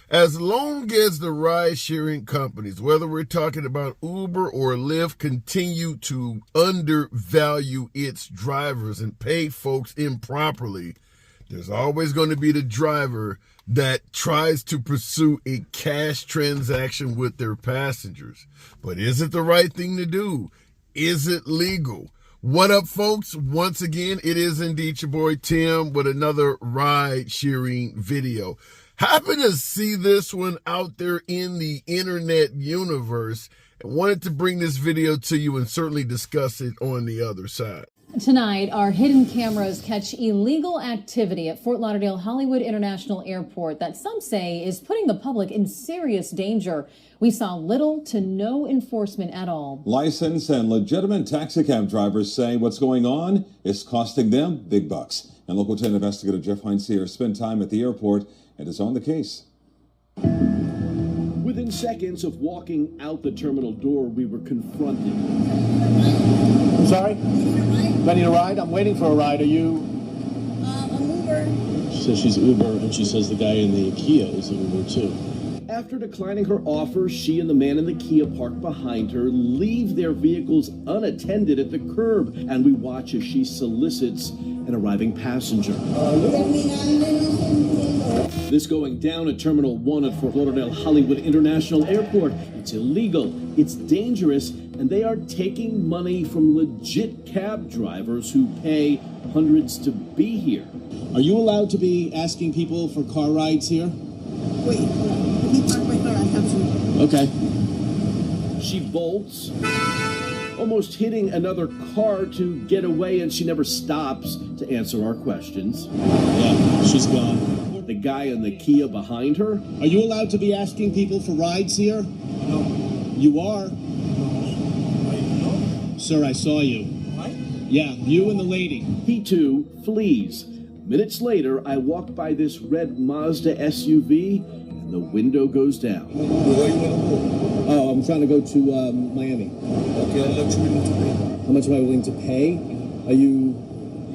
As long as the ride-sharing companies, whether we're talking about Uber or Lyft, continue to undervalue its drivers and pay folks improperly, there's always going to be the driver that tries to pursue a cash transaction with their passengers. But is it the right thing to do? Is it legal? What up, folks? Once again, it is indeed your boy Tim with another ride-sharing video. Happened to see this one out there in the internet universe and wanted to bring this video to you and certainly discuss it on the other side. Tonight, our hidden cameras catch illegal activity at Fort Lauderdale Hollywood International Airport that some say is putting the public in serious danger. We saw little to no enforcement at all. Licensed and legitimate taxicab drivers say what's going on is costing them big bucks. And Local 10 investigator Jeff Heinz spent time at the airport and is on the case. Within seconds of walking out the terminal door, we were confronted. I'm sorry? I need a ride? I'm waiting for a ride. Are you? I'm Uber. She says she's Uber, and she says the guy in the Kia is Uber too. After declining her offer, she and the man in the Kia parked behind her leave their vehicles unattended at the curb, and we watch as she solicits an arriving passenger. This going down at Terminal 1 at Fort Lauderdale Hollywood International Airport. It's illegal, it's dangerous, and they are taking money from legit cab drivers who pay hundreds to be here. Are you allowed to be asking people for car rides here? Wait, let me park my car. I have to. Okay. She bolts, almost hitting another car to get away, and she never stops to answer our questions. Yeah, she's gone. The guy in the Kia behind her. Are you allowed to be asking people for rides here? No. You are? No. Sir, I saw you. What? Yeah, you and the lady. He too flees. Minutes later, I walk by this red Mazda SUV, and the window goes down. Where you want to go? Oh, I'm trying to go to Miami. Okay, how much are you willing to pay? How much am I willing to pay? Are you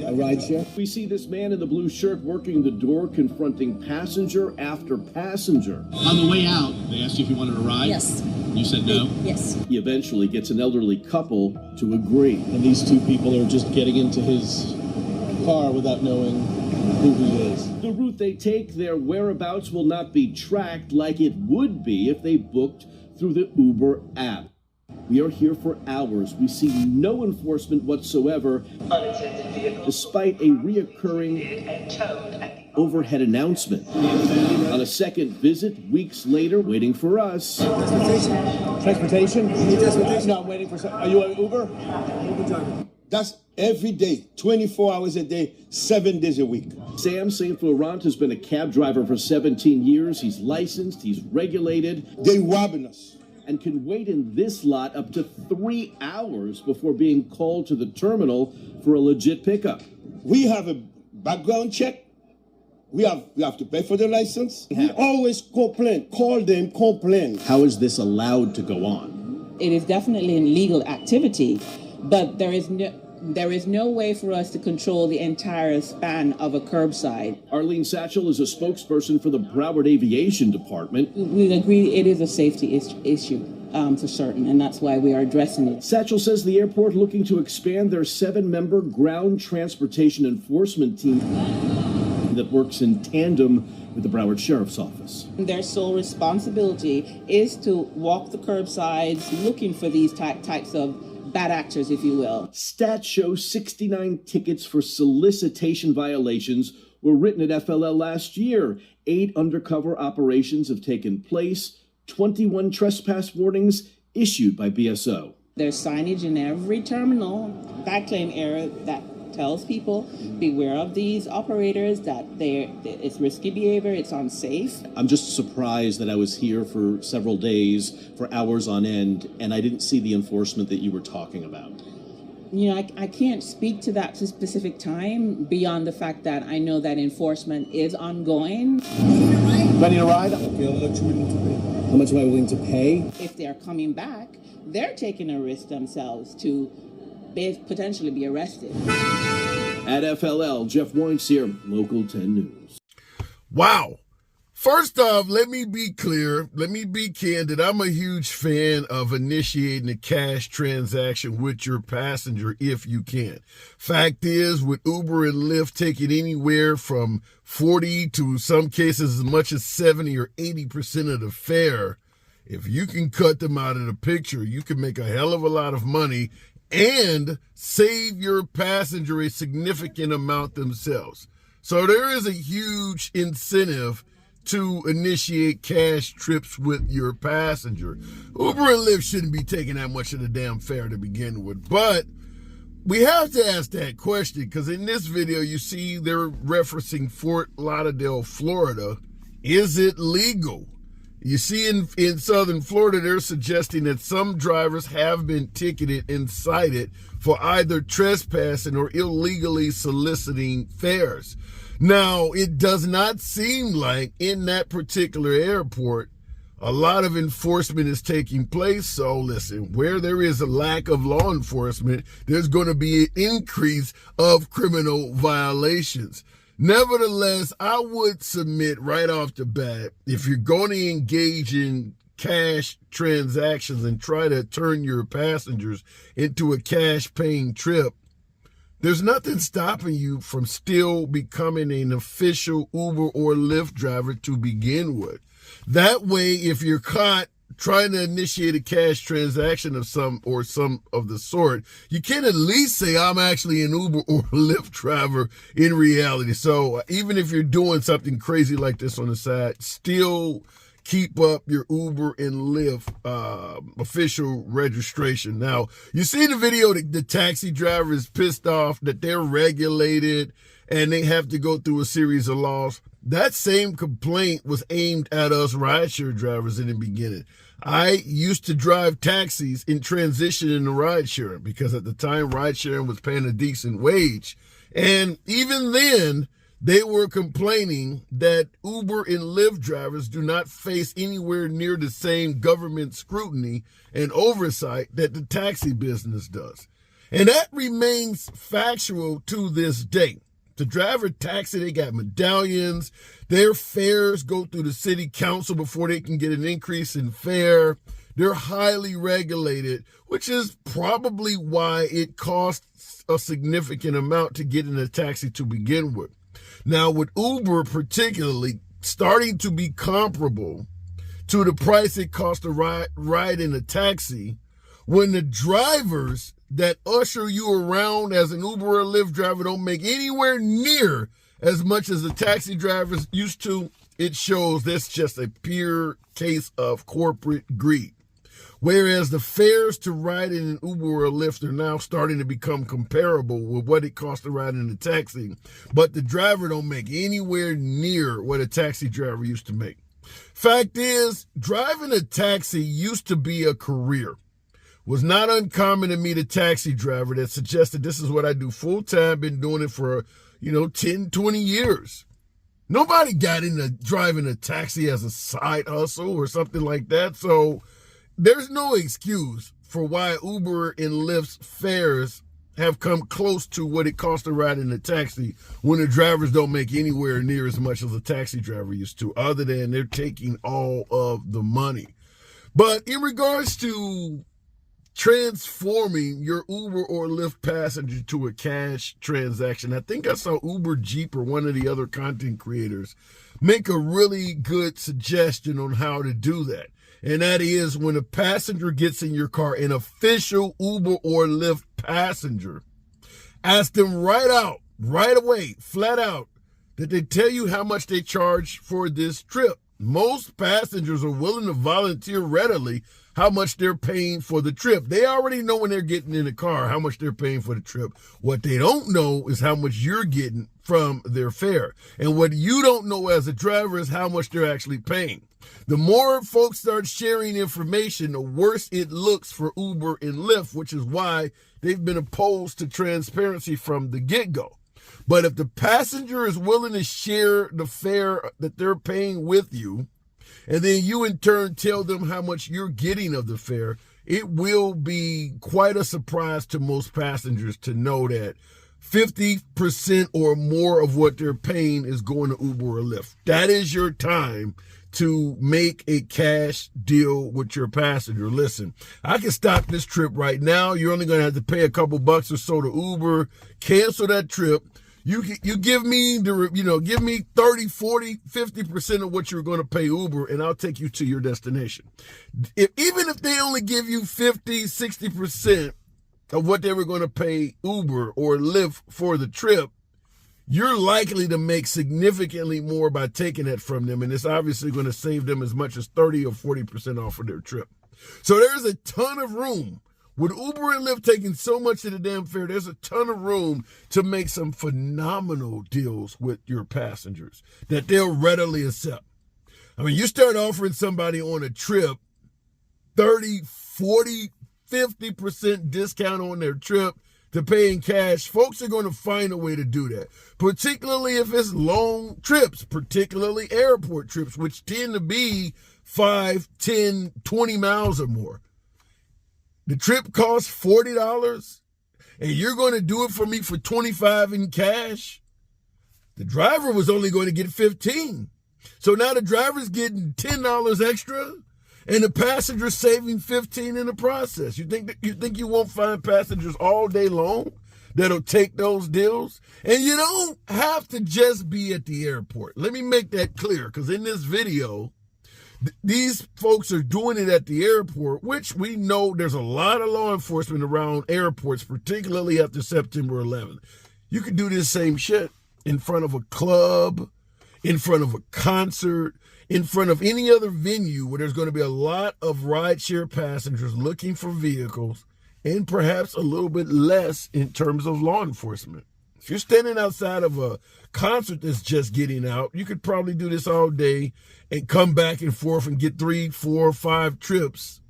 a ride share? We see this man in the blue shirt working the door, confronting passenger after passenger. On the way out, they asked you if you wanted a ride? Yes. You said no? Yes. He eventually gets an elderly couple to agree. And these two people are just getting into his car without knowing who he is. The route they take, their whereabouts will not be tracked like it would be if they booked through the Uber app. We are here for hours. We see no enforcement whatsoever, despite a reoccurring overhead announcement. On a second visit, weeks later, waiting for us. Transportation? No, I'm waiting for some. Are you an Uber? Uber driver. That's every day, 24 hours a day, 7 days a week. Sam St. Laurent has been a cab driver for 17 years. He's licensed, he's regulated. They robbing us. And can wait in this lot up to 3 hours before being called to the terminal for a legit pickup. We have a background check. We have to pay for the license. We always complain. Call them, complain. How is this allowed to go on? It is definitely an illegal activity, but there is no way for us to control the entire span of a curbside. Arlene Satchel is a spokesperson for the Broward Aviation Department. We agree it is a safety issue for certain, and that's why we are addressing it. Satchel says the airport looking to expand their 7-member ground transportation enforcement team that works in tandem with the Broward Sheriff's Office. Their sole responsibility is to walk the curbsides looking for these types of bad actors, if you will. Stats show 69 tickets for solicitation violations were written at FLL last year. 8 undercover operations have taken place. 21 trespass warnings issued by BSO. There's signage in every terminal, backlane area, that tells people beware of these operators, that it's risky behavior, it's unsafe. I'm just surprised that I was here for several days, for hours on end, and I didn't see the enforcement that you were talking about. You know, I can't speak to that specific time beyond the fact that I know that enforcement is ongoing. I need a ride? Okay, how much are you willing to pay? How much am I willing to pay? If they're coming back, they're taking a risk themselves to potentially be arrested. At FLL, Jeff Weinz here, Local 10 News. Wow. First off, let me be clear. Let me be candid. I'm a huge fan of initiating a cash transaction with your passenger if you can. Fact is, with Uber and Lyft taking anywhere from 40 to some cases as much as 70 or 80% of the fare, if you can cut them out of the picture, you can make a hell of a lot of money and save your passenger a significant amount themselves. So there is a huge incentive to initiate cash trips with your passenger. Uber and Lyft shouldn't be taking that much of the damn fare to begin with, but we have to ask that question because in this video you see they're referencing Fort Lauderdale, Florida. Is it legal? You see in southern Florida, they're suggesting that some drivers have been ticketed and cited for either trespassing or illegally soliciting fares. Now, it does not seem like in that particular airport, a lot of enforcement is taking place. So listen, where there is a lack of law enforcement, there's going to be an increase of criminal violations. Nevertheless, I would submit right off the bat, if you're going to engage in cash transactions and try to turn your passengers into a cash paying trip, there's nothing stopping you from still becoming an official Uber or Lyft driver to begin with. That way, if you're caught trying to initiate a cash transaction of some of the sort, you can at least say, I'm actually an Uber or Lyft driver in reality. So even if you're doing something crazy like this on the side, still keep up your Uber and Lyft official registration. Now, you see the video, the taxi driver is pissed off that they're regulated and they have to go through a series of laws. That same complaint was aimed at us rideshare drivers in the beginning. I used to drive taxis in transition into ride sharing because at the time ride sharing was paying a decent wage. And even then, they were complaining that Uber and Lyft drivers do not face anywhere near the same government scrutiny and oversight that the taxi business does. And that remains factual to this day. To drive a taxi, they got medallions. Their fares go through the city council before they can get an increase in fare. They're highly regulated, which is probably why it costs a significant amount to get in a taxi to begin with. Now, with Uber particularly starting to be comparable to the price it costs to ride in a taxi, when the drivers that usher you around as an Uber or Lyft driver don't make anywhere near as much as the taxi drivers used to, it shows that's just a pure case of corporate greed. Whereas the fares to ride in an Uber or a Lyft are now starting to become comparable with what it costs to ride in a taxi, but the driver don't make anywhere near what a taxi driver used to make. Fact is, driving a taxi used to be a career. Was not uncommon to meet a taxi driver that suggested this is what I do full time, been doing it for, 10, 20 years. Nobody got into driving a taxi as a side hustle or something like that. So there's no excuse for why Uber and Lyft's fares have come close to what it costs to ride in a taxi when the drivers don't make anywhere near as much as a taxi driver used to, other than they're taking all of the money. But in regards to transforming your Uber or Lyft passenger to a cash transaction, I think I saw Uber Jeep or one of the other content creators make a really good suggestion on how to do that. And that is when a passenger gets in your car, an official Uber or Lyft passenger, ask them right away, flat out, that they tell you how much they charge for this trip. Most passengers are willing to volunteer readily how much they're paying for the trip. They already know when they're getting in the car how much they're paying for the trip. What they don't know is how much you're getting from their fare. And what you don't know as a driver is how much they're actually paying. The more folks start sharing information, the worse it looks for Uber and Lyft, which is why they've been opposed to transparency from the get-go. But if the passenger is willing to share the fare that they're paying with you, and then you in turn tell them how much you're getting of the fare, it will be quite a surprise to most passengers to know that 50% or more of what they're paying is going to Uber or Lyft. That is your time to make a cash deal with your passenger. Listen, I can stop this trip right now. You're only going to have to pay a couple bucks or so to Uber. Cancel that trip. You give me give me 30, 40, 50% of what you're going to pay Uber, and I'll take you to your destination. Even if they only give you 50, 60% of what they were going to pay Uber or Lyft for the trip, you're likely to make significantly more by taking it from them, and it's obviously going to save them as much as 30 or 40% off of their trip. So there's a ton of room. With Uber and Lyft taking so much of the damn fare, there's a ton of room to make some phenomenal deals with your passengers that they'll readily accept. I mean, you start offering somebody on a trip 30, 40, 50% discount on their trip to pay in cash, folks are going to find a way to do that, particularly if it's long trips, particularly airport trips, which tend to be 5, 10, 20 miles or more. The trip costs $40, and you're going to do it for me for $25 in cash. The driver was only going to get $15. So now the driver's getting $10 extra, and the passenger's saving $15 in the process. You think you won't find passengers all day long that'll take those deals? And you don't have to just be at the airport. Let me make that clear, because in this video, these folks are doing it at the airport, which we know there's a lot of law enforcement around airports, particularly after September 11th. You could do this same shit in front of a club, in front of a concert, in front of any other venue where there's going to be a lot of rideshare passengers looking for vehicles, and perhaps a little bit less in terms of law enforcement. If you're standing outside of a concert that's just getting out, you could probably do this all day and come back and forth and get 3, 4, 5 trips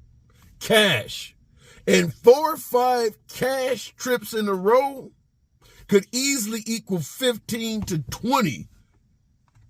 cash. And 4 or 5 cash trips in a row could easily equal 15 to 20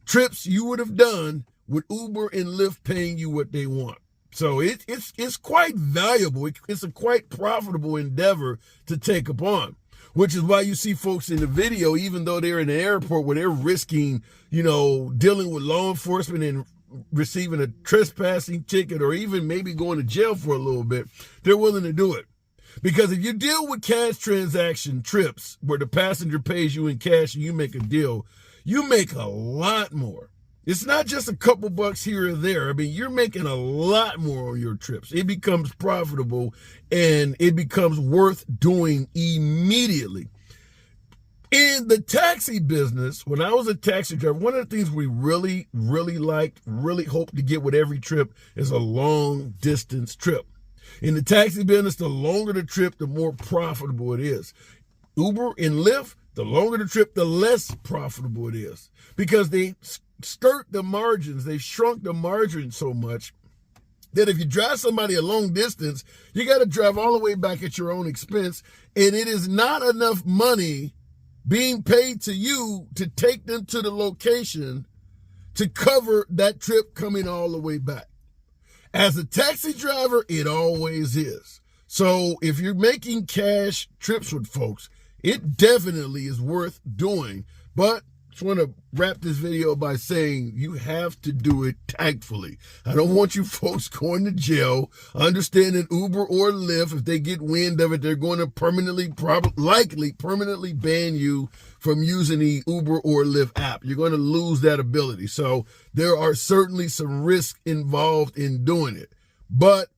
trips you would have done with Uber and Lyft paying you what they want. So it's quite valuable. It's a quite profitable endeavor to take upon, which is why you see folks in the video, even though they're in the airport where they're risking, dealing with law enforcement and receiving a trespassing ticket or even maybe going to jail for a little bit, they're willing to do it. Because if you deal with cash transaction trips where the passenger pays you in cash and you make a deal, you make a lot more. It's not just a couple bucks here or there. I mean, you're making a lot more on your trips. It becomes profitable and it becomes worth doing immediately. In the taxi business, when I was a taxi driver, one of the things we really, really liked, really hope to get with every trip is a long distance trip. In the taxi business, the longer the trip, the more profitable it is. Uber and Lyft, the longer the trip, the less profitable it is, because they skirt the margins. They shrunk the margin so much that if you drive somebody a long distance, you got to drive all the way back at your own expense, and it is not enough money being paid to you to take them to the location to cover that trip coming all the way back. As a taxi driver, it always is. So if you're making cash trips with folks, it definitely is worth doing. But I just want to wrap this video by saying you have to do it tactfully. I don't want you folks going to jail. I understand that Uber or Lyft, if they get wind of it, they're going to likely permanently ban you from using the Uber or Lyft app. You're going to lose that ability. So there are certainly some risks involved in doing it. But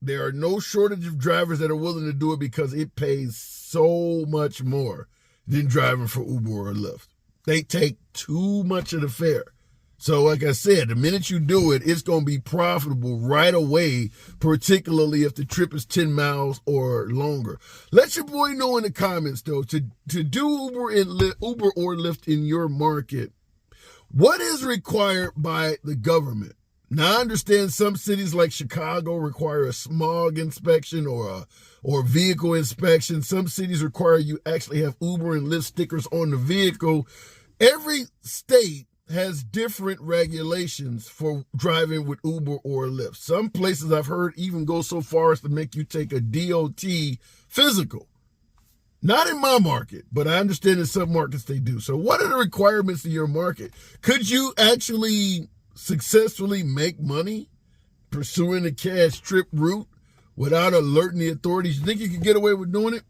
there are no shortage of drivers that are willing to do it because it pays so much more than driving for Uber or Lyft. They take too much of the fare. So like I said, the minute you do it, it's going to be profitable right away, particularly if the trip is 10 miles or longer. Let your boy know in the comments, though, to do Uber or Lyft in your market, what is required by the government? Now, I understand some cities like Chicago require a smog inspection or vehicle inspection. Some cities require you actually have Uber and Lyft stickers on the vehicle. Every state has different regulations for driving with Uber or Lyft. Some places I've heard even go so far as to make you take a DOT physical. Not in my market, but I understand in some markets they do. So what are the requirements of your market? Could you actually successfully make money pursuing the cash trip route without alerting the authorities? You think you can get away with doing it?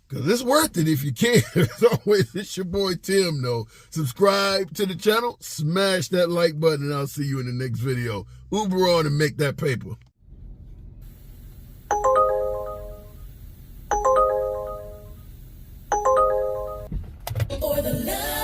Because it's worth it if you can. As always, it's your boy Tim, though. Subscribe to the channel, smash that like button, and I'll see you in the next video. Uber on and make that paper. For the love.